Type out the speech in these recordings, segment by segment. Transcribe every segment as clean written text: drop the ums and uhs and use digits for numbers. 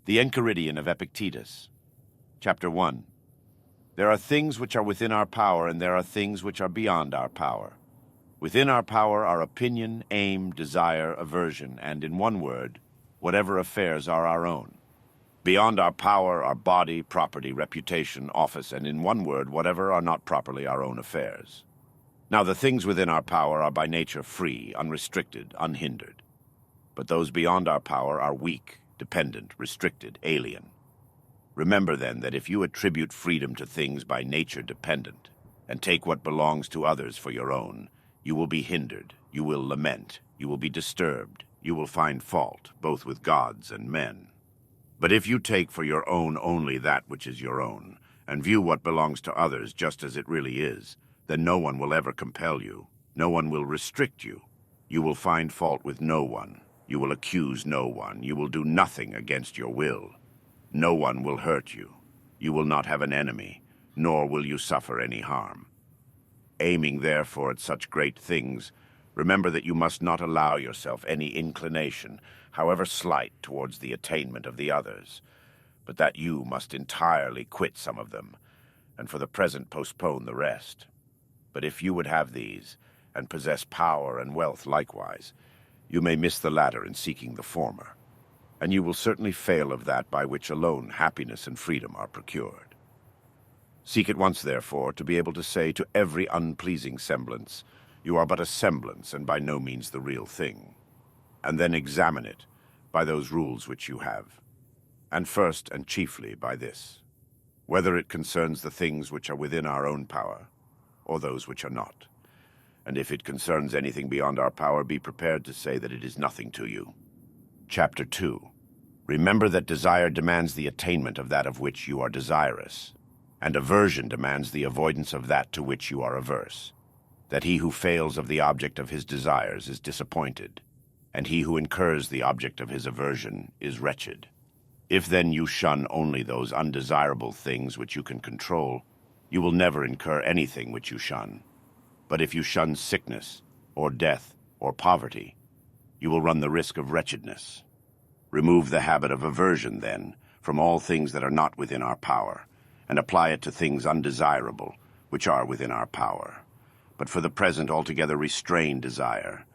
The Enchiridion of Epictetus. Chapter 1. There are things which are within our power, and there are things which are beyond our power. Within our power are opinion, aim, desire, aversion, and in one word, whatever affairs are our own. Beyond our power are body, property, reputation, office, and in one word, whatever are not properly our own affairs. Now the things within our power are by nature free, unrestricted, unhindered. But those beyond our power are weak, dependent, restricted, alien. Remember then that if you attribute freedom to things by nature dependent, and take what belongs to others for your own, you will be hindered, you will lament, you will be disturbed, you will find fault, both with gods and men. But if you take for your own only that which is your own, and view what belongs to others just as it really is, then no one will ever compel you, no one will restrict you. You will find fault with no one, you will accuse no one, you will do nothing against your will. No one will hurt you, you will not have an enemy, nor will you suffer any harm. Aiming therefore at such great things, remember that you must not allow yourself any inclination, however slight, towards the attainment of the others, but that you must entirely quit some of them, and for the present postpone the rest. But if you would have these, and possess power and wealth likewise, you may miss the latter in seeking the former, and you will certainly fail of that by which alone happiness and freedom are procured. Seek at once, therefore, to be able to say to every unpleasing semblance, you are but a semblance and by no means the real thing, and then examine it by those rules which you have, and first and chiefly by this, whether it concerns the things which are within our own power, or those which are not. And if it concerns anything beyond our power, be prepared to say that it is nothing to you. Chapter 2. Remember that desire demands the attainment of that of which you are desirous, and aversion demands the avoidance of that to which you are averse, that he who fails of the object of his desires is disappointed, and he who incurs the object of his aversion is wretched. If then you shun only those undesirable things which you can control, you will never incur anything which you shun. But if you shun sickness, or death, or poverty, you will run the risk of wretchedness. Remove the habit of aversion, then, from all things that are not within our power, and apply it to things undesirable, which are within our power. But for the present altogether restrain desire.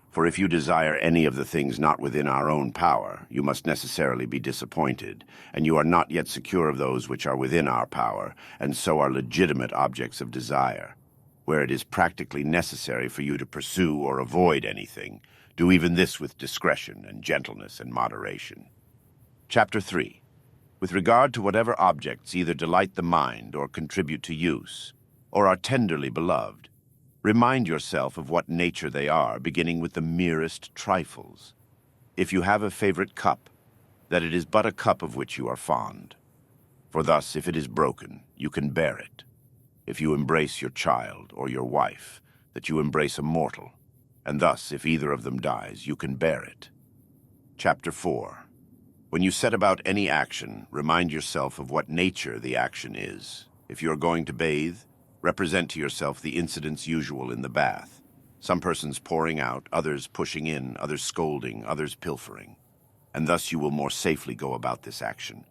For if you desire any of the things not within our own power, you must necessarily be disappointed, and you are not yet secure of those which are within our power, and so are legitimate objects of desire. Where it is practically necessary for you to pursue or avoid anything, do even this with discretion and gentleness and moderation. Chapter 3. With regard to whatever objects either delight the mind or contribute to use, or are tenderly beloved, remind yourself of what nature they are, beginning with the merest trifles. If you have a favorite cup, that it is but a cup of which you are fond. For thus, if it is broken, you can bear it. If you embrace your child or your wife, that you embrace a mortal, and thus, if either of them dies, you can bear it. Chapter 4. When you set about any action, remind yourself of what nature the action is. If you are going to bathe, represent to yourself the incidents usual in the bath. Some persons pouring out, others pushing in, others scolding, others pilfering. And thus you will more safely go about this action.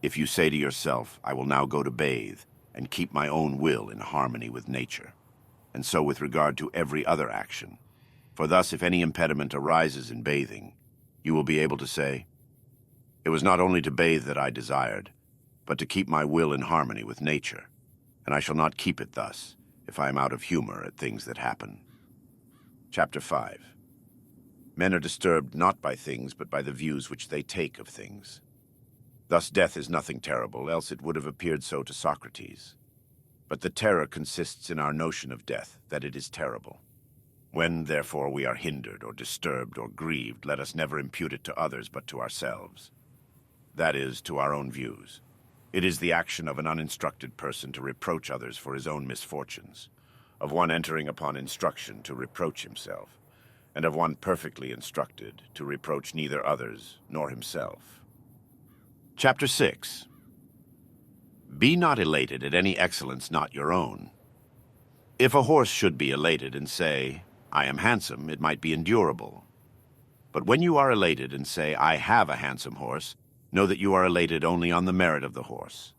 If you say to yourself, I will now go to bathe, and keep my own will in harmony with nature. And so with regard to every other action. For thus, if any impediment arises in bathing, you will be able to say, it was not only to bathe that I desired, but to keep my will in harmony with nature, and I shall not keep it thus, if I am out of humor at things that happen. Chapter 5. Men are disturbed not by things, but by the views which they take of things. Thus death is nothing terrible, else it would have appeared so to Socrates. But the terror consists in our notion of death, that it is terrible. When, therefore, we are hindered or disturbed or grieved, let us never impute it to others but to ourselves. That is, to our own views. It is the action of an uninstructed person to reproach others for his own misfortunes, of one entering upon instruction to reproach himself, and of one perfectly instructed to reproach neither others nor himself. Chapter 6. Be not elated at any excellence not your own. If a horse should be elated and say, I am handsome, it might be endurable. But when you are elated and say, I have a handsome horse, Know that you are elated only on the merit of the horse.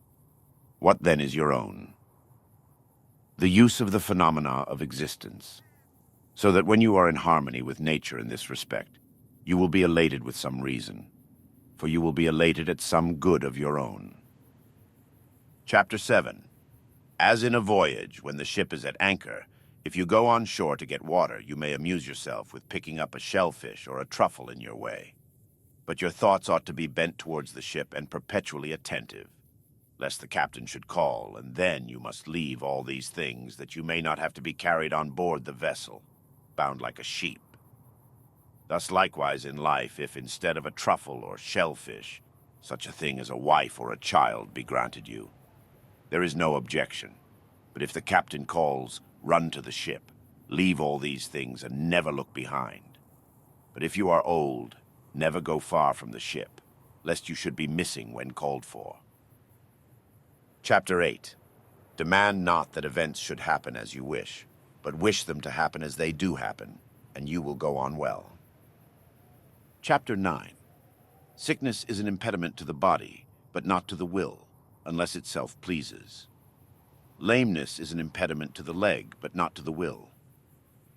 What then is your own? The use of the phenomena of existence, so that when you are in harmony with nature in this respect, you will be elated with some reason, for you will be elated at some good of your own. Chapter 7. As in a voyage, when the ship is at anchor, if you go on shore to get water, you may amuse yourself with picking up a shellfish or a truffle in your way. But your thoughts ought to be bent towards the ship and perpetually attentive, lest the captain should call, and then you must leave all these things, that you may not have to be carried on board the vessel, bound like a sheep. Thus likewise in life, if instead of a truffle or shellfish, such a thing as a wife or a child be granted you, there is no objection. But if the captain calls, run to the ship, leave all these things and never look behind. But if you are old, never go far from the ship, lest you should be missing when called for. Chapter 8. Demand not that events should happen as you wish, but wish them to happen as they do happen, and you will go on well. Chapter 9. Sickness is an impediment to the body, but not to the will, unless itself pleases. Lameness is an impediment to the leg, but not to the will.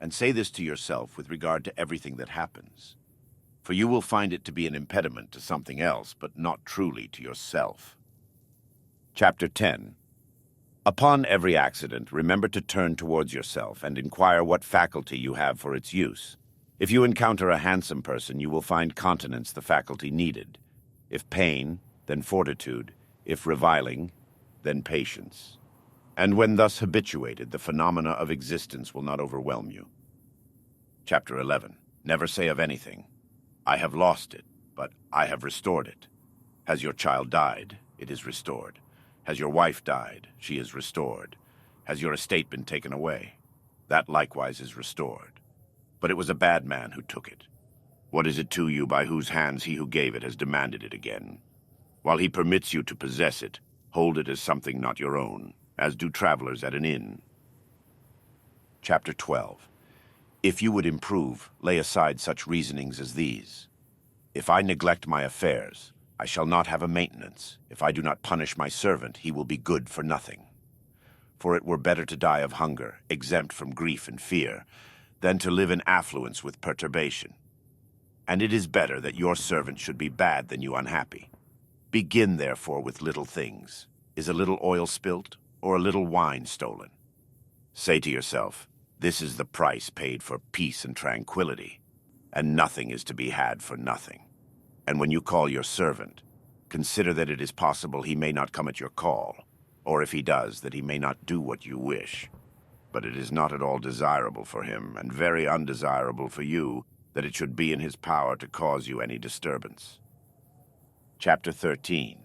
And say this to yourself with regard to everything that happens, for you will find it to be an impediment to something else, but not truly to yourself. Chapter 10. Upon every accident, remember to turn towards yourself and inquire what faculty you have for its use. If you encounter a handsome person, you will find continence the faculty needed. If pain, then fortitude. If reviling, then patience. And when thus habituated, the phenomena of existence will not overwhelm you. Chapter 11. Never say of anything, I have lost it, but I have restored it. Has your child died? It is restored. Has your wife died? She is restored. Has your estate been taken away? That likewise is restored. But it was a bad man who took it. What is it to you by whose hands he who gave it has demanded it again? While he permits you to possess it, hold it as something not your own, as do travelers at an inn. Chapter 12. If you would improve, lay aside such reasonings as these. If I neglect my affairs, I shall not have a maintenance. If I do not punish my servant, he will be good for nothing. For it were better to die of hunger, exempt from grief and fear, than to live in affluence with perturbation. And it is better that your servant should be bad than you unhappy. Begin, therefore, with little things. Is a little oil spilt, or a little wine stolen? Say to yourself, this is the price paid for peace and tranquility, and nothing is to be had for nothing. And when you call your servant, consider that it is possible he may not come at your call, or if he does, that he may not do what you wish. But it is not at all desirable for him, and very undesirable for you, that it should be in his power to cause you any disturbance. Chapter 13.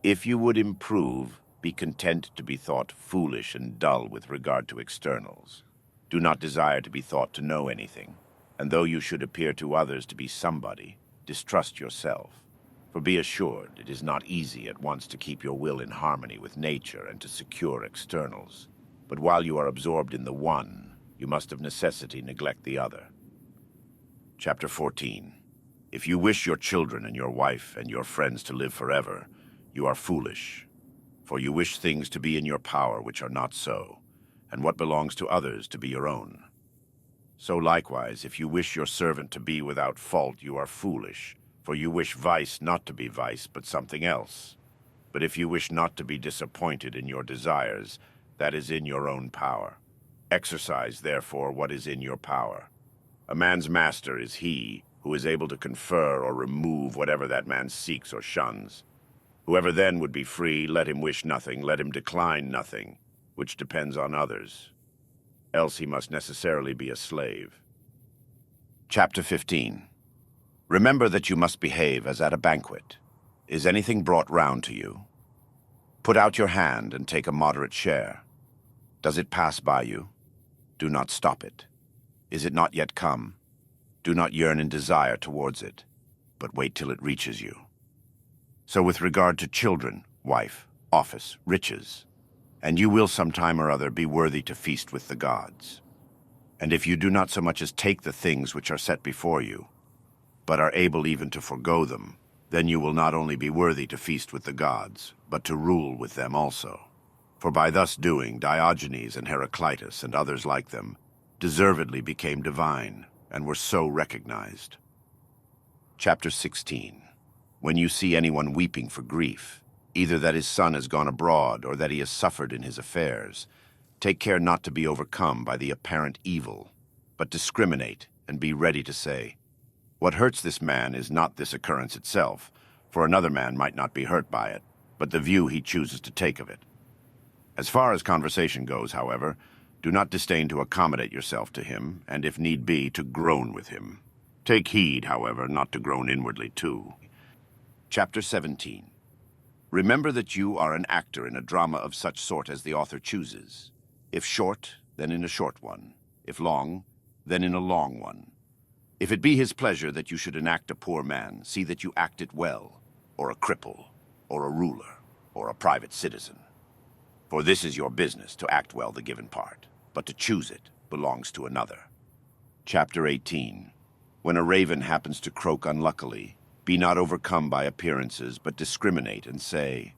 If you would improve, be content to be thought foolish and dull with regard to externals. Do not desire to be thought to know anything, and though you should appear to others to be somebody, distrust yourself. For be assured, it is not easy at once to keep your will in harmony with nature and to secure externals. But while you are absorbed in the one, you must of necessity neglect the other. Chapter 14. If you wish your children and your wife and your friends to live forever, you are foolish. For you wish things to be in your power which are not so, and what belongs to others to be your own. So likewise, if you wish your servant to be without fault, you are foolish, for you wish vice not to be vice, but something else. But if you wish not to be disappointed in your desires, that is in your own power. Exercise, therefore, what is in your power. A man's master is he who is able to confer or remove whatever that man seeks or shuns. Whoever then would be free, let him wish nothing, let him decline nothing, which depends on others. Else he must necessarily be a slave. Chapter 15. Remember that you must behave as at a banquet. Is anything brought round to you? Put out your hand and take a moderate share. Does it pass by you? Do not stop it. Is it not yet come? Do not yearn in desire towards it, but wait till it reaches you. So with regard to children, wife, office, riches, and you will some time or other be worthy to feast with the gods. And if you do not so much as take the things which are set before you, but are able even to forego them, Then you will not only be worthy to feast with the gods, but to rule with them also. For by thus doing, Diogenes and Heraclitus and others like them deservedly became divine and were so recognized. Chapter 16. When you see anyone weeping for grief, either that his son has gone abroad or that he has suffered in his affairs, take care not to be overcome by the apparent evil, but discriminate and be ready to say, "What hurts this man is not this occurrence itself, for another man might not be hurt by it, but the view he chooses to take of it." As far as conversation goes, however, do not disdain to accommodate yourself to him, and if need be, to groan with him. Take heed, however, not to groan inwardly too. Chapter 17. Remember that you are an actor in a drama of such sort as the author chooses. If short, then in a short one. If long, then in a long one. If it be his pleasure that you should enact a poor man, see that you act it well, or a cripple, or a ruler, or a private citizen. For this is your business, to act well the given part, but to choose it belongs to another. Chapter 18. When a raven happens to croak unluckily, be not overcome by appearances, but discriminate and say,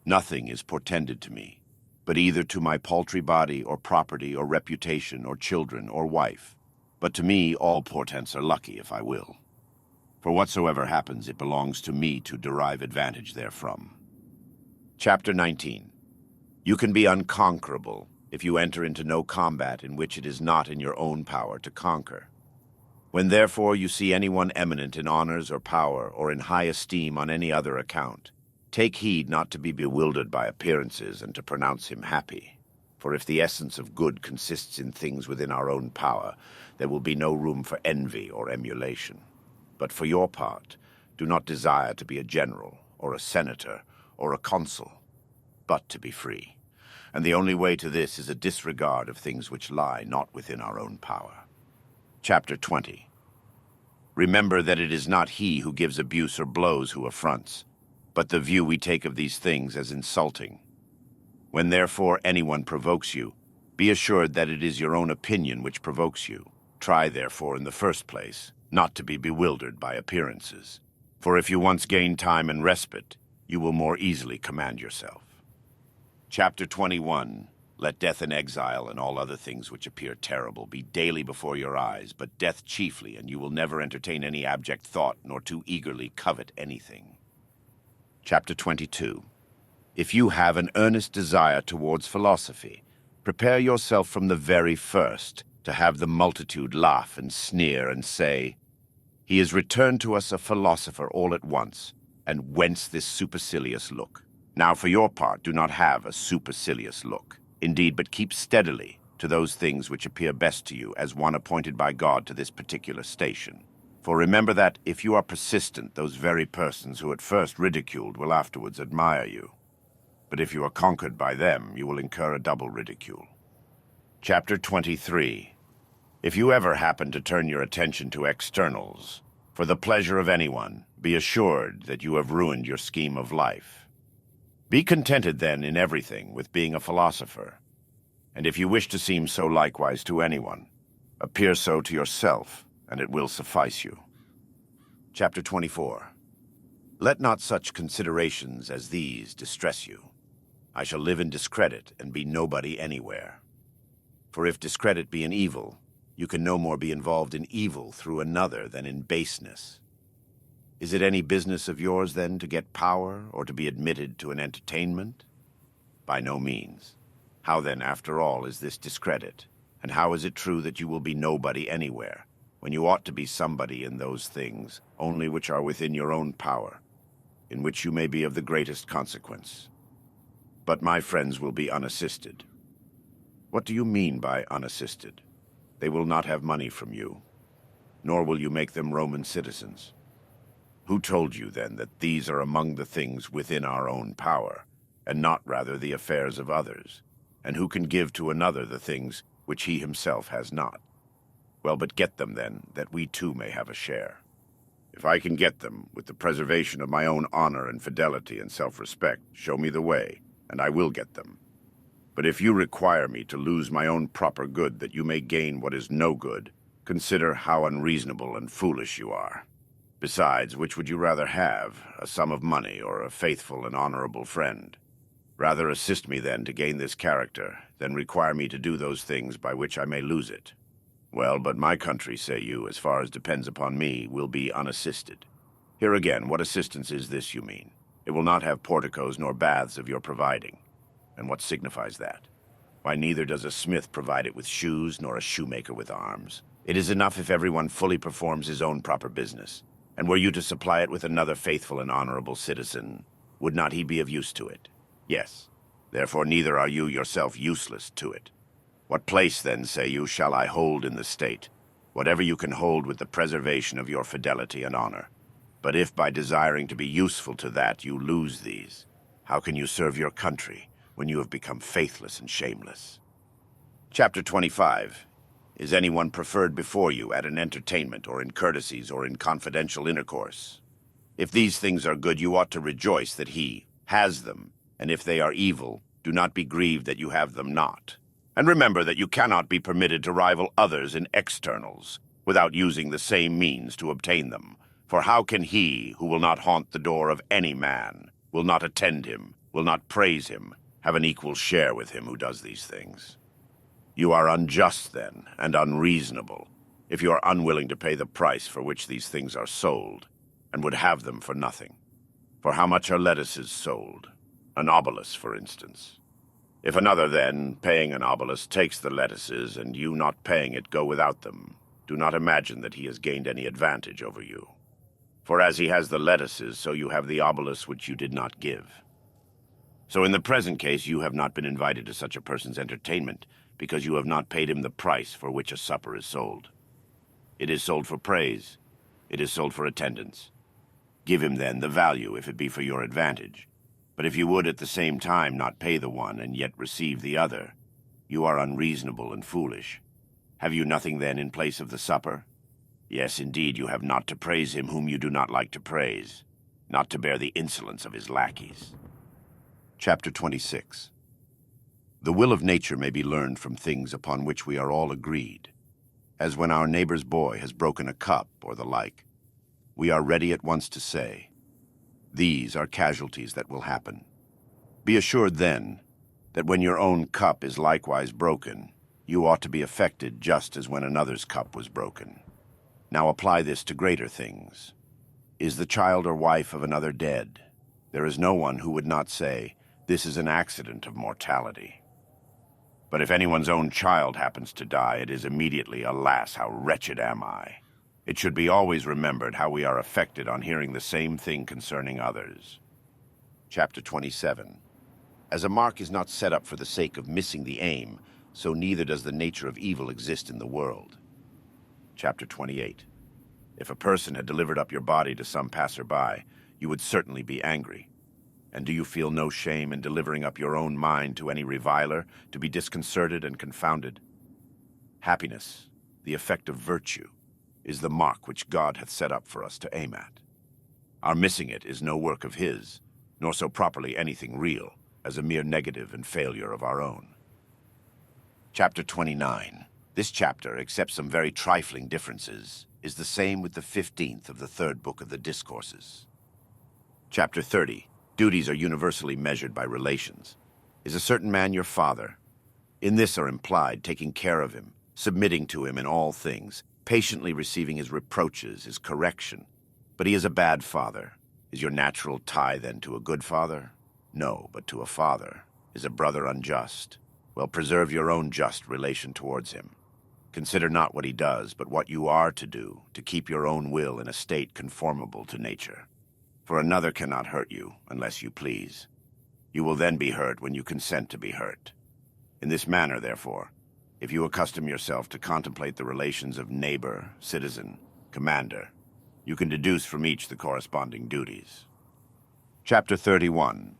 "Nothing is portended to me, but either to my paltry body or property or reputation or children or wife. But to me all portents are lucky if I will. For whatsoever happens, it belongs to me to derive advantage therefrom." Chapter 19. You can be unconquerable if you enter into no combat in which it is not in your own power to conquer. When therefore you see anyone eminent in honors or power or in high esteem on any other account, take heed not to be bewildered by appearances and to pronounce him happy. For if the essence of good consists in things within our own power, there will be no room for envy or emulation. But for your part, do not desire to be a general or a senator or a consul, but to be free. And the only way to this is a disregard of things which lie not within our own power. Chapter 20. Remember that it is not he who gives abuse or blows who affronts, but the view we take of these things as insulting. When therefore anyone provokes you, be assured that it is your own opinion which provokes you. Try therefore in the first place not to be bewildered by appearances, for if you once gain time and respite, you will more easily command yourself. Chapter 21. Let death and exile and all other things which appear terrible be daily before your eyes, but death chiefly, and you will never entertain any abject thought, nor too eagerly covet anything. Chapter 22. If you have an earnest desire towards philosophy, prepare yourself from the very first to have the multitude laugh and sneer and say, "He is returned to us a philosopher all at once, and whence this supercilious look?" Now for your part, do not have a supercilious look. Indeed, but keep steadily to those things which appear best to you as one appointed by God to this particular station. For remember that, if you are persistent, those very persons who at first ridiculed will afterwards admire you. But if you are conquered by them, you will incur a double ridicule. Chapter 23. If you ever happen to turn your attention to externals, for the pleasure of anyone, be assured that you have ruined your scheme of life. Be contented, then, in everything with being a philosopher, and if you wish to seem so likewise to anyone, appear so to yourself, and it will suffice you. Chapter 24. Let not such considerations as these distress you. I shall live in discredit and be nobody anywhere. For if discredit be an evil, you can no more be involved in evil through another than in baseness. Is it any business of yours, then, to get power or to be admitted to an entertainment? By no means. How, then, after all, is this discredit? And how is it true that you will be nobody anywhere, when you ought to be somebody in those things, only which are within your own power, in which you may be of the greatest consequence? But my friends will be unassisted. What do you mean by unassisted? They will not have money from you, nor will you make them Roman citizens. Who told you, then, that these are among the things within our own power, and not rather the affairs of others? And who can give to another the things which he himself has not? Well, but get them, then, that we too may have a share. If I can get them, with the preservation of my own honor and fidelity and self-respect, show me the way, and I will get them. But if you require me to lose my own proper good that you may gain what is no good, consider how unreasonable and foolish you are. Besides, which would you rather have, a sum of money or a faithful and honorable friend? Rather assist me, then, to gain this character, than require me to do those things by which I may lose it. Well, but my country, say you, as far as depends upon me, will be unassisted. Here again, what assistance is this, you mean? It will not have porticos nor baths of your providing. And what signifies that? Why, neither does a smith provide it with shoes, nor a shoemaker with arms. It is enough if everyone fully performs his own proper business. And were you to supply it with another faithful and honorable citizen, would not he be of use to it? Yes. Therefore neither are you yourself useless to it. What place, then, say you, shall I hold in the state? Whatever you can hold with the preservation of your fidelity and honor. But if by desiring to be useful to that you lose these, how can you serve your country when you have become faithless and shameless? Chapter 25. Is anyone preferred before you at an entertainment, or in courtesies, or in confidential intercourse? If these things are good, you ought to rejoice that he has them, and if they are evil, do not be grieved that you have them not. And remember that you cannot be permitted to rival others in externals, without using the same means to obtain them. For how can he, who will not haunt the door of any man, will not attend him, will not praise him, have an equal share with him who does these things? You are unjust, then, and unreasonable, if you are unwilling to pay the price for which these things are sold, and would have them for nothing. For how much are lettuces sold? An obbolus, for instance. If another, then, paying an obbolus, takes the lettuces, and you not paying it go without them, do not imagine that he has gained any advantage over you. For as he has the lettuces, so you have the obbolus which you did not give. So in the present case you have not been invited to such a person's entertainment, because you have not paid him the price for which a supper is sold. It is sold for praise. It is sold for attendance. Give him, then, the value, if it be for your advantage. But if you would at the same time not pay the one and yet receive the other, you are unreasonable and foolish. Have you nothing, then, in place of the supper? Yes, indeed, you have not to praise him whom you do not like to praise, not to bear the insolence of his lackeys. Chapter 26. The will of nature may be learned from things upon which we are all agreed, as when our neighbor's boy has broken a cup or the like. We are ready at once to say, these are casualties that will happen. Be assured, then, that when your own cup is likewise broken, you ought to be affected just as when another's cup was broken. Now apply this to greater things. Is the child or wife of another dead? There is no one who would not say, this is an accident of mortality. But if anyone's own child happens to die, it is immediately, alas, how wretched am I. It should be always remembered how we are affected on hearing the same thing concerning others. Chapter 27. As a mark is not set up for the sake of missing the aim, so neither does the nature of evil exist in the world. Chapter 28. If a person had delivered up your body to some passer-by, you would certainly be angry. And do you feel no shame in delivering up your own mind to any reviler, to be disconcerted and confounded? Happiness, the effect of virtue, is the mark which God hath set up for us to aim at. Our missing it is no work of his, nor so properly anything real, as a mere negative and failure of our own. Chapter 29. This chapter, except some very trifling differences, is the same with the 15th of the third book of the Discourses. Chapter 30. Duties are universally measured by relations. Is a certain man your father? In this are implied taking care of him, submitting to him in all things, patiently receiving his reproaches, his correction. But he is a bad father. Is your natural tie, then, to a good father? No, but to a father. Is a brother unjust? Well, preserve your own just relation towards him. Consider not what he does, but what you are to do, to keep your own will in a state conformable to nature. For another cannot hurt you unless you please. You will then be hurt when you consent to be hurt. In this manner, therefore, if you accustom yourself to contemplate the relations of neighbor, citizen, commander, you can deduce from each the corresponding duties. Chapter 31.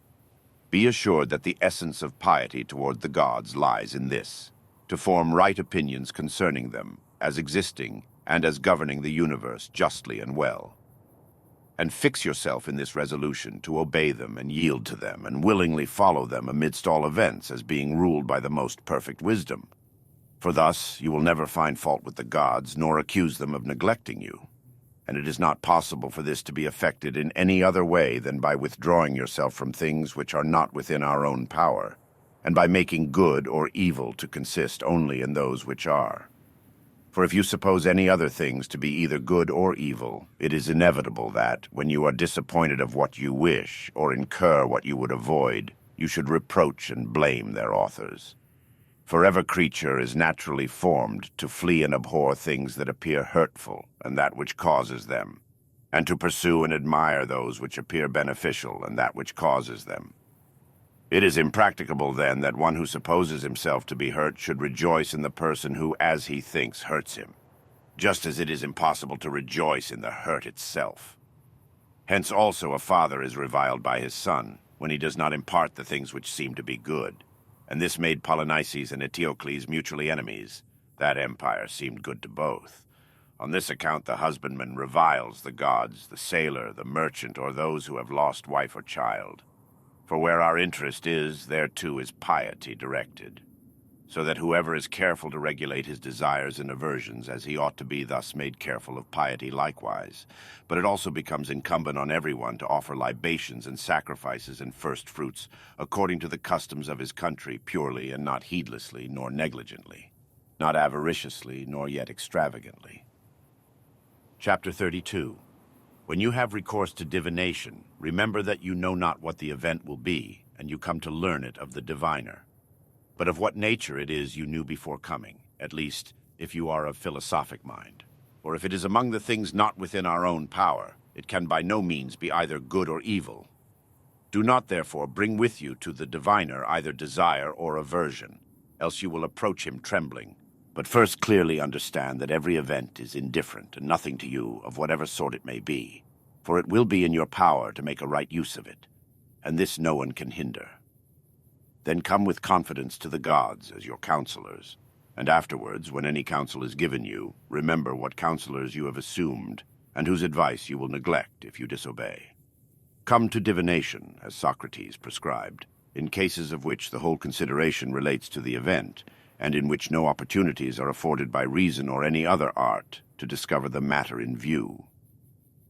Be assured that the essence of piety toward the gods lies in this, to form right opinions concerning them, as existing and as governing the universe justly and well. And fix yourself in this resolution to obey them and yield to them and willingly follow them amidst all events as being ruled by the most perfect wisdom. For thus you will never find fault with the gods, nor accuse them of neglecting you. and it is not possible for this to be effected in any other way than by withdrawing yourself from things which are not within our own power, and by making good or evil to consist only in those which are. For if you suppose any other things to be either good or evil, it is inevitable that, when you are disappointed of what you wish, or incur what you would avoid, you should reproach and blame their authors. For every creature is naturally formed to flee and abhor things that appear hurtful and that which causes them, and to pursue and admire those which appear beneficial and that which causes them. It is impracticable, then, that one who supposes himself to be hurt should rejoice in the person who, as he thinks, hurts him, just as it is impossible to rejoice in the hurt itself. Hence also a father is reviled by his son, when he does not impart the things which seem to be good. And this made Polynices and Eteocles mutually enemies. That empire seemed good to both. On this account the husbandman reviles the gods, the sailor, the merchant, or those who have lost wife or child. For where our interest is, there too is piety directed. So that whoever is careful to regulate his desires and aversions as he ought to be thus made careful of piety likewise. But it also becomes incumbent on everyone to offer libations and sacrifices and first fruits according to the customs of his country, purely and not heedlessly nor negligently, not avariciously nor yet extravagantly. Chapter 32. When you have recourse to divination, remember that you know not what the event will be, and you come to learn it of the diviner. But of what nature it is you knew before coming, at least if you are of philosophic mind. For if it is among the things not within our own power, it can by no means be either good or evil. Do not, therefore, bring with you to the diviner either desire or aversion, else you will approach him trembling. But first clearly understand that every event is indifferent and nothing to you of whatever sort it may be, for it will be in your power to make a right use of it, and this no one can hinder. Then come with confidence to the gods as your counselors, and afterwards, when any counsel is given you, remember what counselors you have assumed, and whose advice you will neglect if you disobey. Come to divination, as Socrates prescribed, in cases of which the whole consideration relates to the event, and in which no opportunities are afforded by reason or any other art to discover the matter in view.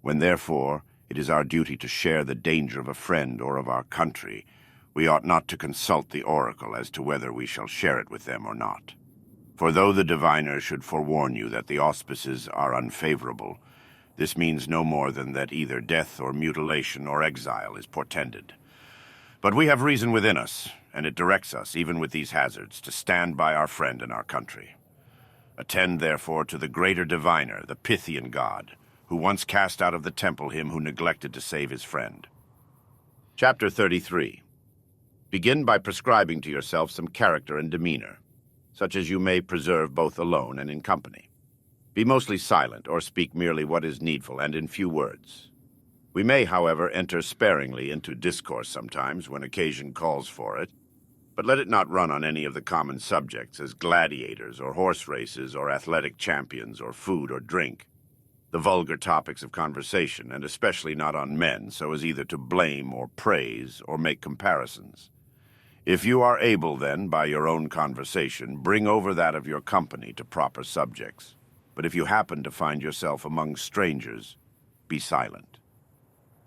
When, therefore, it is our duty to share the danger of a friend or of our country, we ought not to consult the oracle as to whether we shall share it with them or not. For though the diviner should forewarn you that the auspices are unfavorable, this means no more than that either death or mutilation or exile is portended. But we have reason within us, and it directs us, even with these hazards, to stand by our friend and our country. Attend, therefore, to the greater diviner, the Pythian god, who once cast out of the temple him who neglected to save his friend. Chapter 33. Begin by prescribing to yourself some character and demeanor, such as you may preserve both alone and in company. Be mostly silent, or speak merely what is needful and in few words. We may, however, enter sparingly into discourse sometimes when occasion calls for it, but let it not run on any of the common subjects as gladiators or horse races or athletic champions or food or drink, the vulgar topics of conversation, and especially not on men, so as either to blame or praise or make comparisons. If you are able, then, by your own conversation, bring over that of your company to proper subjects. But if you happen to find yourself among strangers, be silent.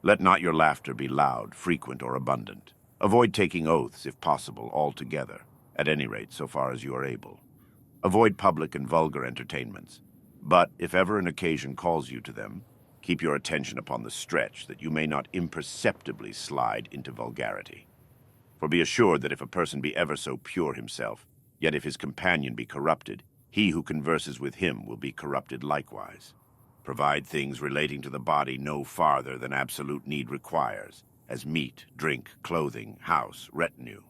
Let not your laughter be loud, frequent, or abundant. Avoid taking oaths, if possible, altogether, at any rate, so far as you are able. Avoid public and vulgar entertainments. But, if ever an occasion calls you to them, keep your attention upon the stretch, that you may not imperceptibly slide into vulgarity. For be assured that if a person be ever so pure himself, yet if his companion be corrupted, he who converses with him will be corrupted likewise. Provide things relating to the body no farther than absolute need requires, as meat, drink, clothing, house, retinue.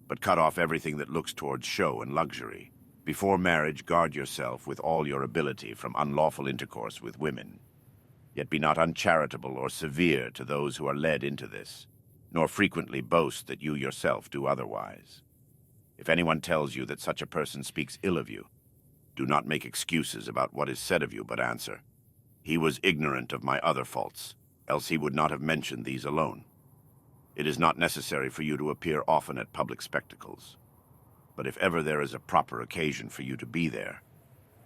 But cut off everything that looks towards show and luxury. Before marriage, guard yourself with all your ability from unlawful intercourse with women. Yet be not uncharitable or severe to those who are led into this, nor frequently boast that you yourself do otherwise. If anyone tells you that such a person speaks ill of you, do not make excuses about what is said of you, but answer, "He was ignorant of my other faults, else he would not have mentioned these alone." It is not necessary for you to appear often at public spectacles. But if ever there is a proper occasion for you to be there,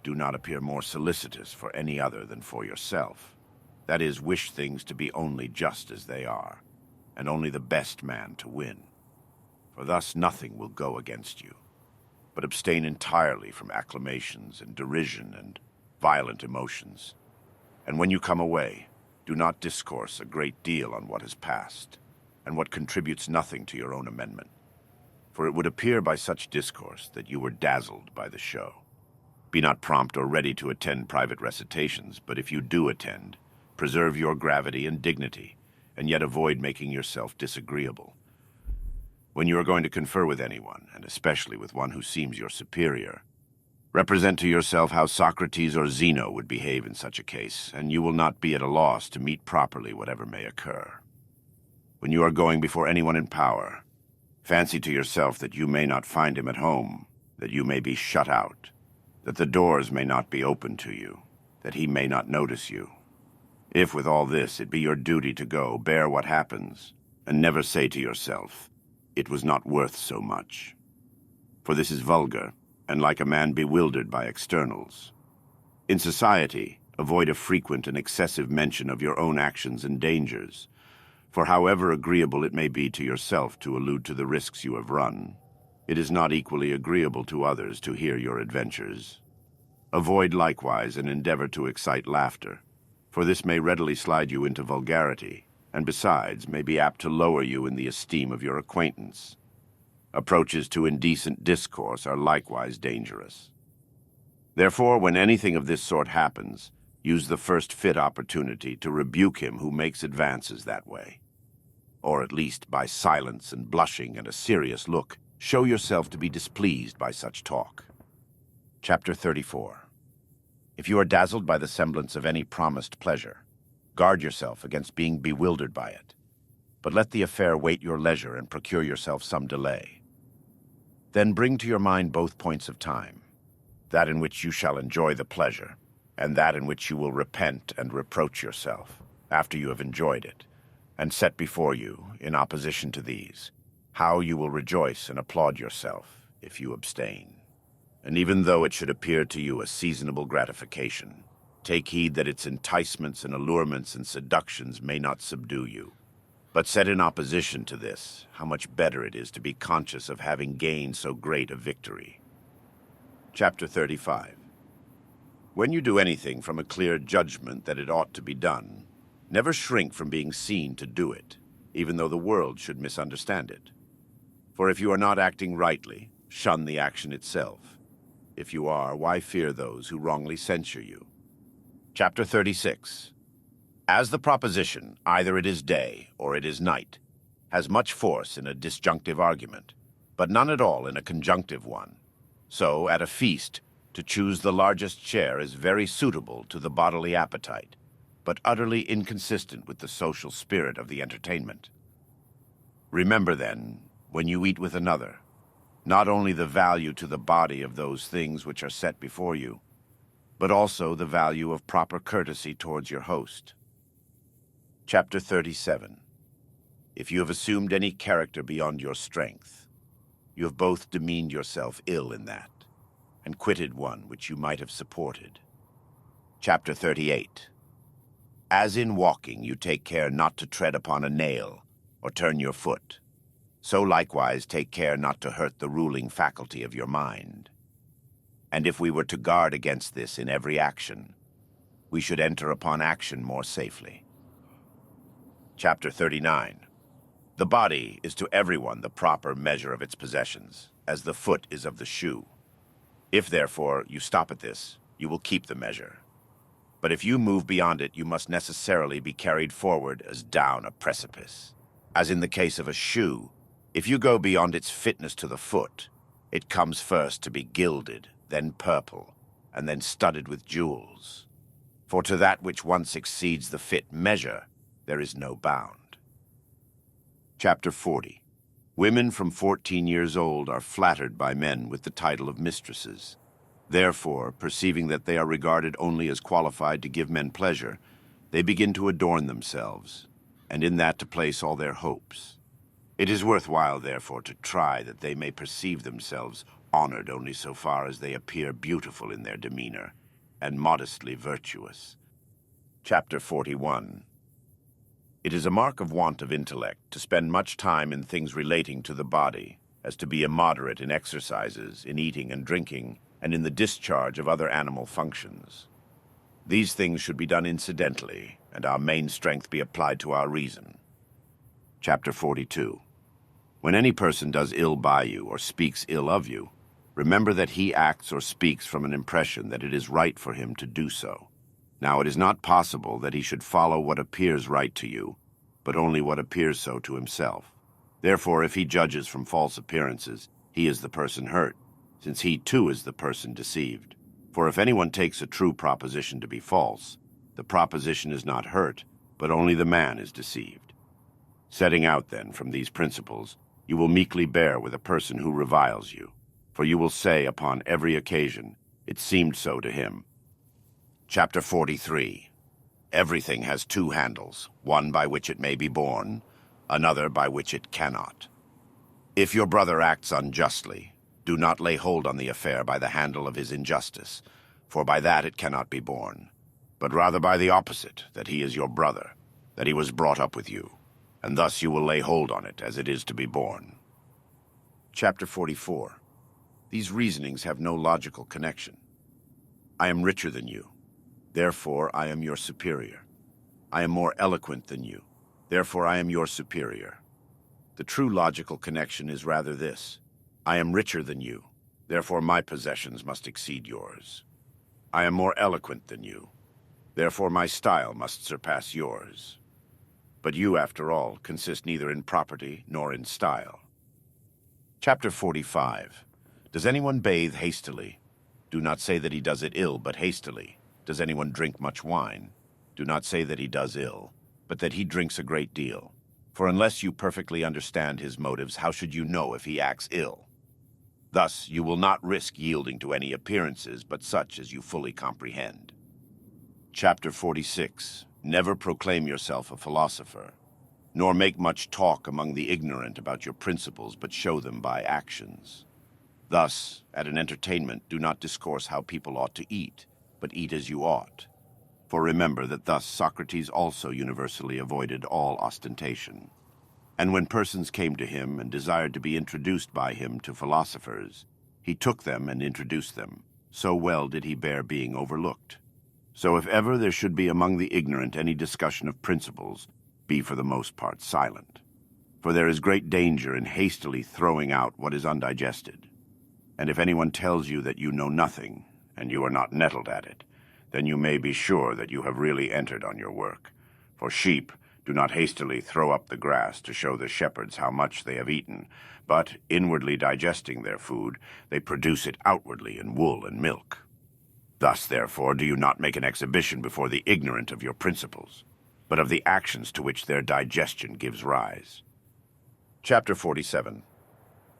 do not appear more solicitous for any other than for yourself. That is, wish things to be only just as they are, and only the best man to win. For thus nothing will go against you, but abstain entirely from acclamations and derision and violent emotions. And when you come away, do not discourse a great deal on what has passed, and what contributes nothing to your own amendment. For it would appear by such discourse that you were dazzled by the show. Be not prompt or ready to attend private recitations, but if you do attend, preserve your gravity and dignity, and yet avoid making yourself disagreeable. When you are going to confer with anyone, and especially with one who seems your superior, represent to yourself how Socrates or Zeno would behave in such a case, and you will not be at a loss to meet properly whatever may occur. When you are going before anyone in power, fancy to yourself that you may not find him at home, that you may be shut out, that the doors may not be opened to you, that he may not notice you. If with all this it be your duty to go, bear what happens, and never say to yourself, "It was not worth so much." For this is vulgar, and like a man bewildered by externals. In society, avoid a frequent and excessive mention of your own actions and dangers, for however agreeable it may be to yourself to allude to the risks you have run, it is not equally agreeable to others to hear your adventures. Avoid likewise an endeavor to excite laughter, for this may readily slide you into vulgarity, and besides may be apt to lower you in the esteem of your acquaintance. Approaches to indecent discourse are likewise dangerous. Therefore, when anything of this sort happens, use the first fit opportunity to rebuke him who makes advances that way. Or at least by silence and blushing and a serious look, show yourself to be displeased by such talk. Chapter 34. If you are dazzled by the semblance of any promised pleasure, guard yourself against being bewildered by it, but let the affair wait your leisure and procure yourself some delay. Then bring to your mind both points of time, that in which you shall enjoy the pleasure, and that in which you will repent and reproach yourself, after you have enjoyed it, and set before you, in opposition to these, how you will rejoice and applaud yourself, if you abstain. And even though it should appear to you a seasonable gratification, take heed that its enticements and allurements and seductions may not subdue you. But set in opposition to this, how much better it is to be conscious of having gained so great a victory. Chapter 35. When you do anything from a clear judgment that it ought to be done, never shrink from being seen to do it, even though the world should misunderstand it. For if you are not acting rightly, shun the action itself. If you are, why fear those who wrongly censure you? Chapter 36. As the proposition, either it is day or it is night, has much force in a disjunctive argument, but none at all in a conjunctive one. So, at a feast, to choose the largest share is very suitable to the bodily appetite, but utterly inconsistent with the social spirit of the entertainment. Remember, then, when you eat with another, not only the value to the body of those things which are set before you, but also the value of proper courtesy towards your host. Chapter 37. If you have assumed any character beyond your strength, you have both demeaned yourself ill in that, and quitted one which you might have supported. Chapter 38. As in walking you take care not to tread upon a nail, or turn your foot, so likewise take care not to hurt the ruling faculty of your mind. And if we were to guard against this in every action, we should enter upon action more safely. Chapter 39. The body is to everyone the proper measure of its possessions, as the foot is of the shoe. If, therefore, you stop at this, you will keep the measure. But if you move beyond it, you must necessarily be carried forward as down a precipice. As in the case of a shoe, if you go beyond its fitness to the foot, it comes first to be gilded, then purple, and then studded with jewels. For to that which once exceeds the fit measure, there is no bound. Chapter 40. Women from 14 years old are flattered by men with the title of mistresses. Therefore, perceiving that they are regarded only as qualified to give men pleasure, they begin to adorn themselves, and in that to place all their hopes. It is worthwhile, therefore, to try that they may perceive themselves honored only so far as they appear beautiful in their demeanor, and modestly virtuous. Chapter 41. It is a mark of want of intellect to spend much time in things relating to the body, as to be immoderate in exercises, in eating and drinking, and in the discharge of other animal functions. These things should be done incidentally, and our main strength be applied to our reason. Chapter 42. When any person does ill by you or speaks ill of you, remember that he acts or speaks from an impression that it is right for him to do so. Now it is not possible that he should follow what appears right to you, but only what appears so to himself. Therefore, if he judges from false appearances, he is the person hurt, since he too is the person deceived. For if anyone takes a true proposition to be false, the proposition is not hurt, but only the man is deceived. Setting out, then, from these principles, you will meekly bear with a person who reviles you, for you will say upon every occasion, "It seemed so to him." Chapter 43. Everything has two handles, one by which it may be borne, another by which it cannot. If your brother acts unjustly, do not lay hold on the affair by the handle of his injustice, for by that it cannot be borne, but rather by the opposite, that he is your brother, that he was brought up with you, and thus you will lay hold on it as it is to be borne. Chapter 44. These reasonings have no logical connection. I am richer than you. Therefore, I am your superior. I am more eloquent than you. Therefore, I am your superior. The true logical connection is rather this. I am richer than you. Therefore, my possessions must exceed yours. I am more eloquent than you. Therefore, my style must surpass yours. But you, after all, consist neither in property nor in style. Chapter 45. Does anyone bathe hastily? Do not say that he does it ill, but hastily. Does anyone drink much wine? Do not say that he does ill, but that he drinks a great deal. For unless you perfectly understand his motives, how should you know if he acts ill? Thus, you will not risk yielding to any appearances but such as you fully comprehend. Chapter 46. Never proclaim yourself a philosopher, nor make much talk among the ignorant about your principles, but show them by actions. Thus, at an entertainment, do not discourse how people ought to eat, but eat as you ought. For remember that thus Socrates also universally avoided all ostentation. And when persons came to him and desired to be introduced by him to philosophers, he took them and introduced them. So well did he bear being overlooked. So if ever there should be among the ignorant any discussion of principles, be for the most part silent. For there is great danger in hastily throwing out what is undigested. And if anyone tells you that you know nothing, and you are not nettled at it, then you may be sure that you have really entered on your work. For sheep do not hastily throw up the grass to show the shepherds how much they have eaten, but, inwardly digesting their food, they produce it outwardly in wool and milk. Thus, therefore, do you not make an exhibition before the ignorant of your principles, but of the actions to which their digestion gives rise. Chapter 47.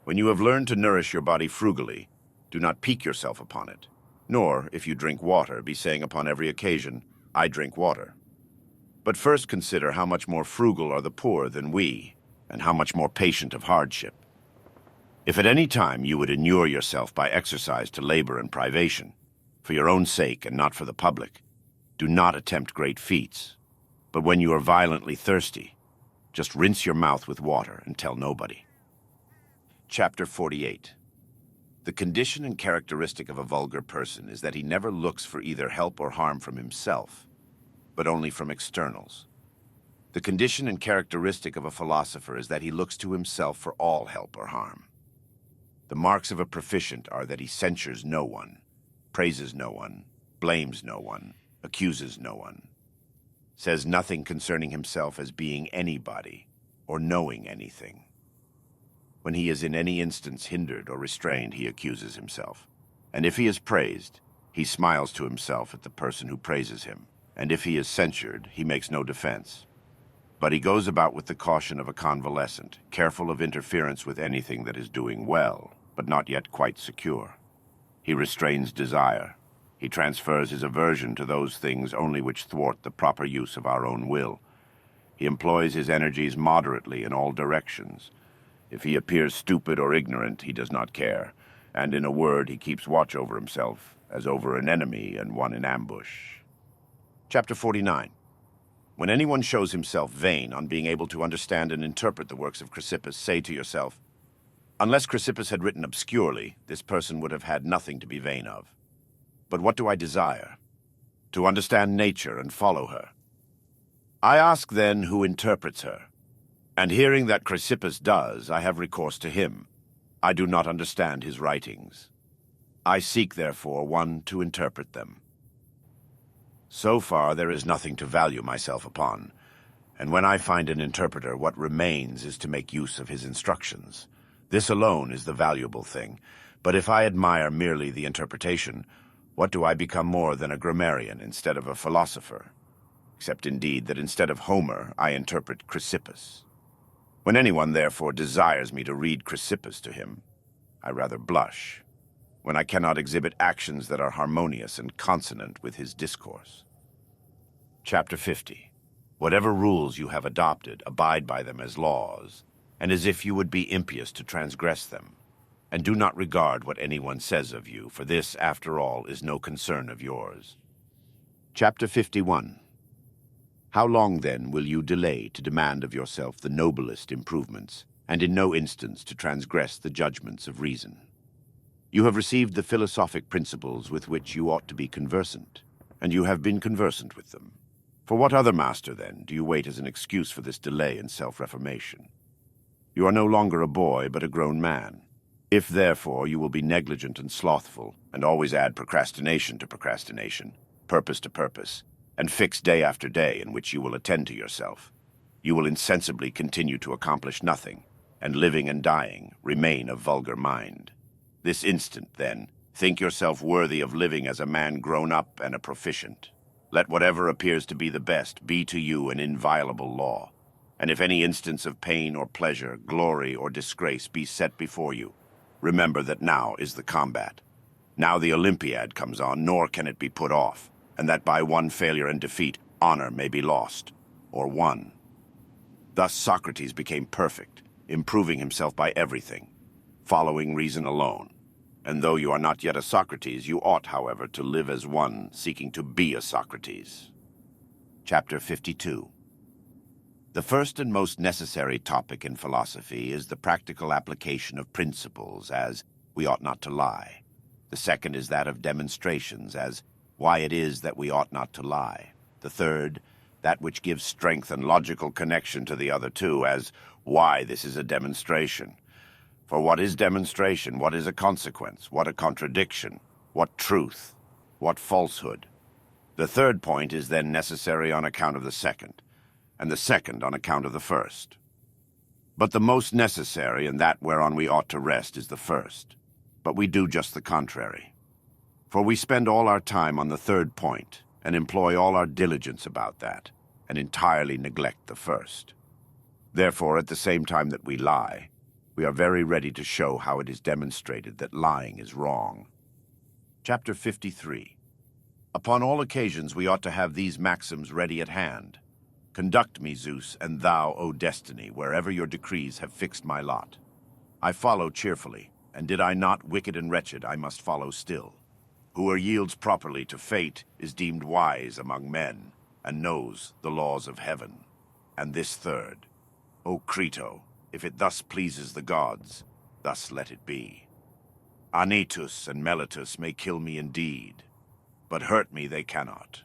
When you have learned to nourish your body frugally, do not pique yourself upon it, nor, if you drink water, be saying upon every occasion, "I drink water." But first consider how much more frugal are the poor than we, and how much more patient of hardship. If at any time you would inure yourself by exercise to labor and privation, for your own sake and not for the public, do not attempt great feats. But when you are violently thirsty, just rinse your mouth with water and tell nobody. Chapter 48. The condition and characteristic of a vulgar person is that he never looks for either help or harm from himself, but only from externals. The condition and characteristic of a philosopher is that he looks to himself for all help or harm. The marks of a proficient are that he censures no one, praises no one, blames no one, accuses no one, says nothing concerning himself as being anybody or knowing anything. When he is in any instance hindered or restrained, he accuses himself. And if he is praised, he smiles to himself at the person who praises him. And if he is censured, he makes no defense. But he goes about with the caution of a convalescent, careful of interference with anything that is doing well, but not yet quite secure. He restrains desire. He transfers his aversion to those things only which thwart the proper use of our own will. He employs his energies moderately in all directions. If he appears stupid or ignorant, he does not care, and in a word, he keeps watch over himself, as over an enemy and one in ambush. Chapter 49. When anyone shows himself vain on being able to understand and interpret the works of Chrysippus, say to yourself, unless Chrysippus had written obscurely, this person would have had nothing to be vain of. But what do I desire? To understand nature and follow her. I ask then who interprets her. And hearing that Chrysippus does, I have recourse to him. I do not understand his writings. I seek, therefore, one to interpret them. So far there is nothing to value myself upon, and when I find an interpreter, what remains is to make use of his instructions. This alone is the valuable thing, but if I admire merely the interpretation, what do I become more than a grammarian instead of a philosopher? Except indeed that instead of Homer, I interpret Chrysippus. When anyone, therefore, desires me to read Chrysippus to him, I rather blush, when I cannot exhibit actions that are harmonious and consonant with his discourse. Chapter 50. Whatever rules you have adopted, abide by them as laws, and as if you would be impious to transgress them. And do not regard what anyone says of you, for this, after all, is no concern of yours. Chapter 51. How long, then, will you delay to demand of yourself the noblest improvements, and in no instance to transgress the judgments of reason? You have received the philosophic principles with which you ought to be conversant, and you have been conversant with them. For what other master, then, do you wait as an excuse for this delay in self-reformation? You are no longer a boy, but a grown man. If, therefore, you will be negligent and slothful, and always add procrastination to procrastination, purpose to purpose, and fix day after day in which you will attend to yourself, you will insensibly continue to accomplish nothing, and living and dying remain of vulgar mind. This instant, then, think yourself worthy of living as a man grown up and a proficient. Let whatever appears to be the best be to you an inviolable law, and if any instance of pain or pleasure, glory or disgrace be set before you, remember that now is the combat. Now the Olympiad comes on, nor can it be put off, and that by one failure and defeat, honor may be lost, or won. Thus Socrates became perfect, improving himself by everything, following reason alone. And though you are not yet a Socrates, you ought, however, to live as one seeking to be a Socrates. Chapter 52. The first and most necessary topic in philosophy is the practical application of principles, as we ought not to lie. The second is that of demonstrations, as why it is that we ought not to lie. The third, that which gives strength and logical connection to the other two, as why this is a demonstration. For what is demonstration? What is a consequence? What a contradiction? What truth? What falsehood? The third point is then necessary on account of the second, and the second on account of the first. But the most necessary, and that whereon we ought to rest, is the first. But we do just the contrary. For we spend all our time on the third point, and employ all our diligence about that, and entirely neglect the first. Therefore, at the same time that we lie, we are very ready to show how it is demonstrated that lying is wrong. Chapter 53. Upon all occasions we ought to have these maxims ready at hand. Conduct me, Zeus, and thou, O Destiny, wherever your decrees have fixed my lot. I follow cheerfully, and did I not wicked and wretched, I must follow still. Whoever yields properly to fate is deemed wise among men, and knows the laws of heaven. And this third, O Crito, if it thus pleases the gods, thus let it be. Anytus and Meletus may kill me indeed, but hurt me they cannot.